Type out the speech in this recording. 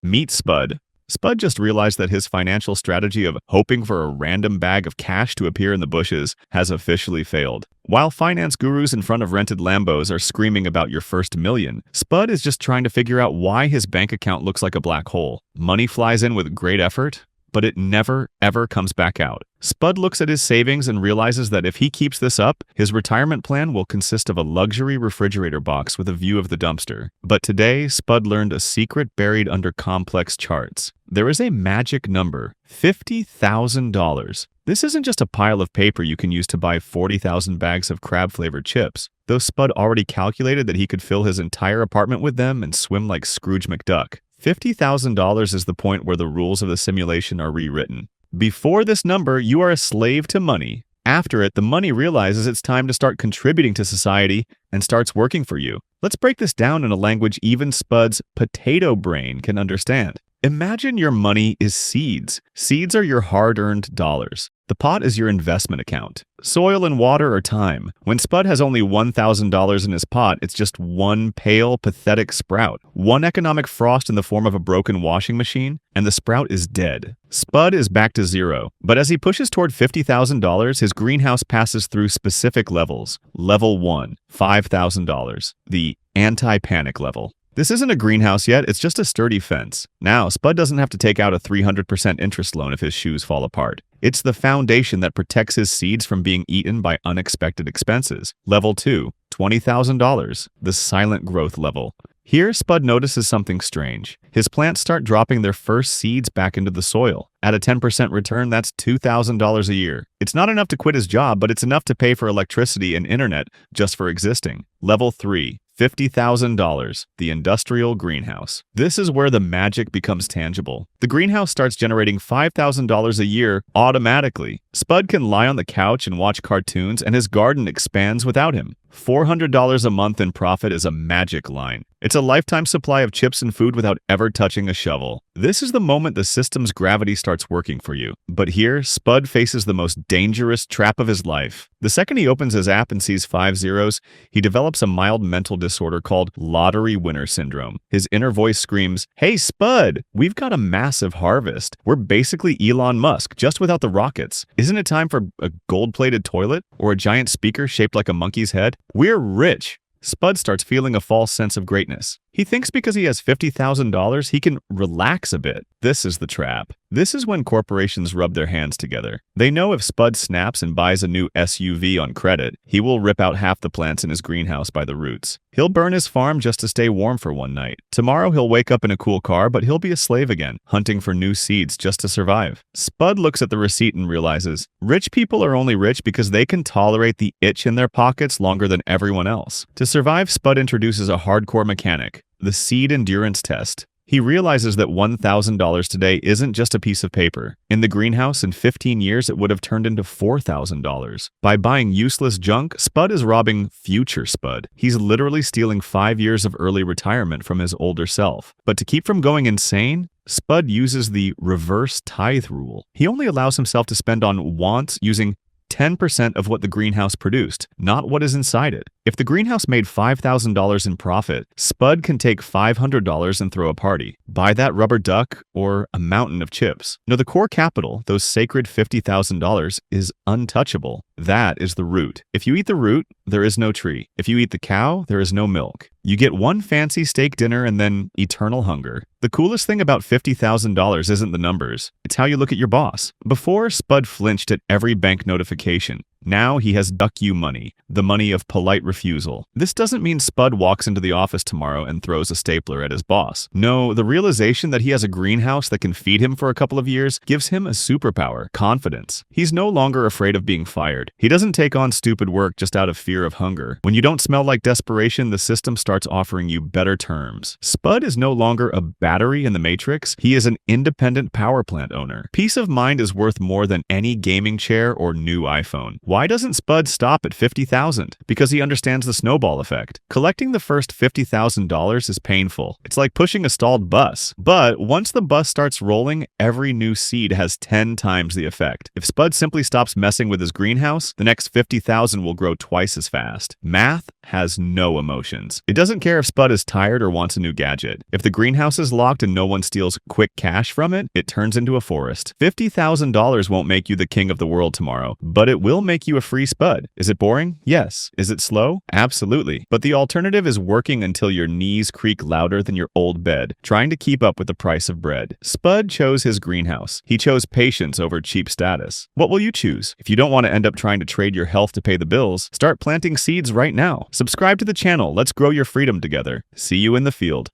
Meet Spud. Spud just realized that his financial strategy of hoping for a random bag of cash to appear in the bushes has officially failed. While finance gurus in front of rented Lambos are screaming about your first million, Spud is just trying to figure out why his bank account looks like a black hole. Money flies in with great effort, but it never, ever comes back out. Spud looks at his savings and realizes that if he keeps this up, his retirement plan will consist of a luxury refrigerator box with a view of the dumpster. But today, Spud learned a secret buried under complex charts. There is a magic number, $50,000. This isn't just a pile of paper you can use to buy 40,000 bags of crab-flavored chips, though Spud already calculated that he could fill his entire apartment with them and swim like Scrooge McDuck. $50,000 is the point where the rules of the simulation are rewritten. Before this number, you are a slave to money. After it, the money realizes it's time to start contributing to society and starts working for you. Let's break this down in a language even Spud's potato brain can understand. Imagine your money is seeds. Seeds are your hard-earned dollars. The pot is your investment account. Soil and water are time. When Spud has only $1,000 in his pot, it's just one pale, pathetic sprout. One economic frost in the form of a broken washing machine, and the sprout is dead. Spud is back to zero, but as he pushes toward $50,000, his greenhouse passes through specific levels. Level 1, $5,000, the anti-panic level. This isn't a greenhouse yet, it's just a sturdy fence. Now, Spud doesn't have to take out a 300% interest loan if his shoes fall apart. It's the foundation that protects his seeds from being eaten by unexpected expenses. Level 2, $20,000, the silent growth level. Here, Spud notices something strange. His plants start dropping their first seeds back into the soil. At a 10% return, that's $2,000 a year. It's not enough to quit his job, but it's enough to pay for electricity and internet just for existing. Level 3, $50,000, the industrial greenhouse. This is where the magic becomes tangible. The greenhouse starts generating $5,000 a year automatically. Spud can lie on the couch and watch cartoons, and his garden expands without him. $400 a month in profit is a magic line. It's a lifetime supply of chips and food without ever touching a shovel. This is the moment the system's gravity starts working for you. But here, Spud faces the most dangerous trap of his life. The second he opens his app and sees 5 zeros, he develops a mild mental disorder called lottery winner syndrome. His inner voice screams, "Hey Spud, we've got a massive harvest. We're basically Elon Musk, just without the rockets. Isn't it time for a gold-plated toilet or a giant speaker shaped like a monkey's head? We're rich." Spud starts feeling a false sense of greatness. He thinks because he has $50,000, he can relax a bit. This is the trap. This is when corporations rub their hands together. They know if Spud snaps and buys a new SUV on credit, he will rip out half the plants in his greenhouse by the roots. He'll burn his farm just to stay warm for one night. Tomorrow he'll wake up in a cool car, but he'll be a slave again, hunting for new seeds just to survive. Spud looks at the receipt and realizes, rich people are only rich because they can tolerate the itch in their pockets longer than everyone else. To survive, Spud introduces a hardcore mechanic, the seed endurance test. He realizes that $1,000 today isn't just a piece of paper. In the greenhouse, in 15 years, it would have turned into $4,000. By buying useless junk, Spud is robbing future Spud. He's literally stealing 5 years of early retirement from his older self. But to keep from going insane, Spud uses the reverse tithe rule. He only allows himself to spend on wants using 10% of what the greenhouse produced, not what is inside it. If the greenhouse made $5,000 in profit, Spud can take $500 and throw a party. Buy that rubber duck or a mountain of chips. No, the core capital, those sacred $50,000, is untouchable. That is the root. If you eat the root, there is no tree. If you eat the cow, there is no milk. You get one fancy steak dinner and then eternal hunger. The coolest thing about $50,000 isn't the numbers. It's how you look at your boss. Before, Spud flinched at every bank notification. Now he has duck you money, the money of polite refusal. This doesn't mean Spud walks into the office tomorrow and throws a stapler at his boss. No, the realization that he has a greenhouse that can feed him for a couple of years gives him a superpower, confidence. He's no longer afraid of being fired. He doesn't take on stupid work just out of fear of hunger. When you don't smell like desperation, the system starts offering you better terms. Spud is no longer a battery in the matrix. He is an independent power plant owner. Peace of mind is worth more than any gaming chair or new iPhone. Why doesn't Spud stop at $50,000? Because he understands the snowball effect. Collecting the first $50,000 is painful. It's like pushing a stalled bus. But once the bus starts rolling, every new seed has 10 times the effect. If Spud simply stops messing with his greenhouse, the next $50,000 will grow twice as fast. Math has no emotions. It doesn't care if Spud is tired or wants a new gadget. If the greenhouse is locked and no one steals quick cash from it, it turns into a forest. $50,000 won't make you the king of the world tomorrow, but it will make you a free Spud. Is it boring? Yes. Is it slow? Absolutely. But the alternative is working until your knees creak louder than your old bed, trying to keep up with the price of bread. Spud chose his greenhouse. He chose patience over cheap status. What will you choose? If you don't want to end up trying to trade your health to pay the bills, start planting seeds right now. Subscribe to the channel. Let's grow your freedom together. See you in the field.